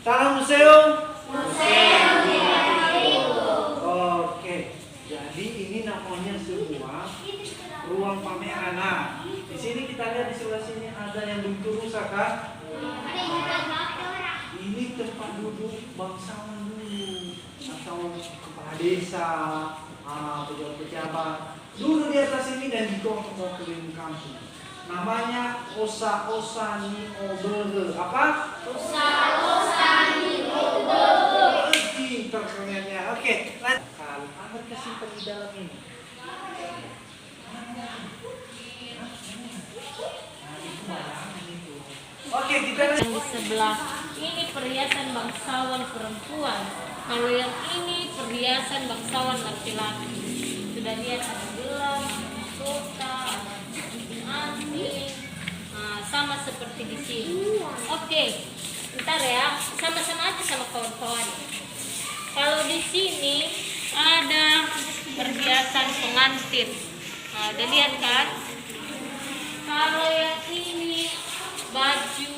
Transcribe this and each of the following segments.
Salam museum. Museum Oke, jadi ini namanya sebuah ruang pameran. Nah, di sini kita lihat di sebelah sini ada yang bentuk rusak kan? Ini tempat duduk bangsawan dulu atau kepala desa, pejabat-pejabat dulu di atas ini dan dibawa ke keliling kampung. Namanya Osa Ni Obere. Apa? Osa Ni Obere. Terkenalnya. Oke, lanjut. Kalau Anda kesimpan di dalam ini. Oke, kita yang di sebelah ini perhiasan bangsawan perempuan, kalau yang ini perhiasan bangsawan laki-laki. Sudah lihat ada gelang, ada kota, ada anting, sama seperti di sini. Oke, ntar ya, sama-sama aja sama kawan-kawan. Kalau di sini ada perhiasan pengantin. Nah, udah lihat kan? Kalau yang ini baju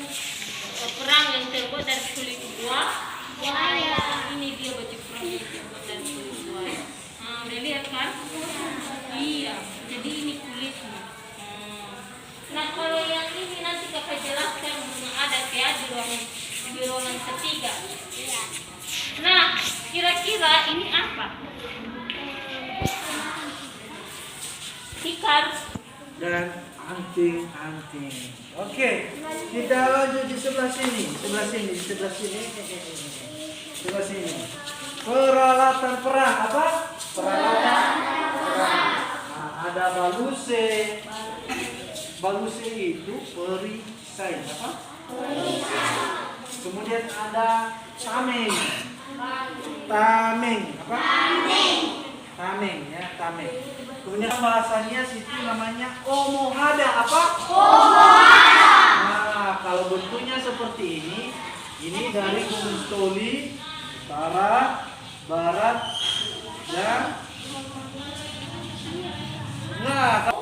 perang yang terbuat dari kulit buaya. Ini dia baju perang yang terbuat dari kulit buaya. Nah, udah lihat kan? Iya, jadi ini kulitnya. Nah, kalau yang ini nanti kakak jelaskan ada ya di ruangan ketiga. Nah, kira-kira ini apa? Tikar dan anting. Oke, kita lanjut di sebelah sini. Peralatan perang apa? Peralatan perang. Nah, ada baluse. Baluse itu perisai apa? Kemudian ada tameng. Apa? Tameng ya, tameng. Kemudian bahasanya situ namanya omohada. Apa? Omohada. Nah, kalau bentuknya seperti ini dari Gunung Stoli, utara, barat, dan nah.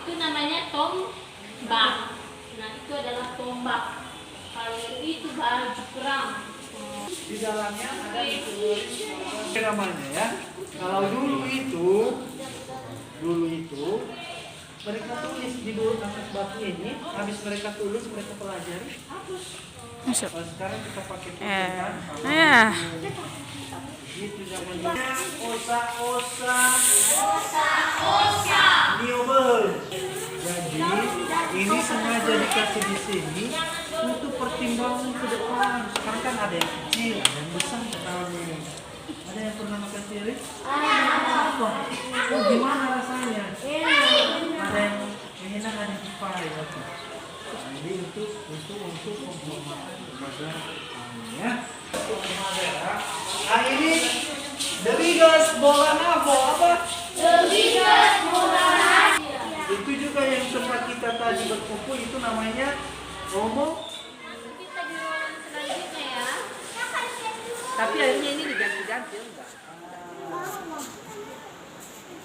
Itu namanya tombak. Nah, itu adalah tombak. Kalau itu baju perang. Di dalamnya ada namanya ya. Kalau dulu itu mereka tulis di atas batu ini, habis mereka tulis mereka pelajari hapus. Kalau sekarang kita pakai tulisan. Itu zaman dulu. Osa Ni Obere. Jadi ini sengaja dikasih di sini untuk pertimbangan ke depan. Sekarang kan ada yang kecil, ada yang besar tahunnya. Ada yang pernah makan sirip? Apa? Oh, gimana rasanya? Ada yang enak, ada yang pahit. Jadi untuk penghormatan kepada tamunya. Nah, ini The Biggest Bolanavo apa? The Biggest Bolanavo. Itu juga yang tempat kita tadi berkumpul itu namanya Romo. Kita di ruangan selanjutnya ya. Tapi akhirnya ini diganti-ganti enggak?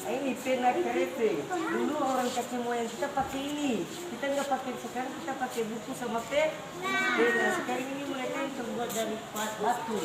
Ini pena kereta. Dulu orang kaki moyang kita pakai ini. Kita nggak pakai, sekarang kita pakai buku sama pena. Sekarang ini mereka yang terbuat dari batu.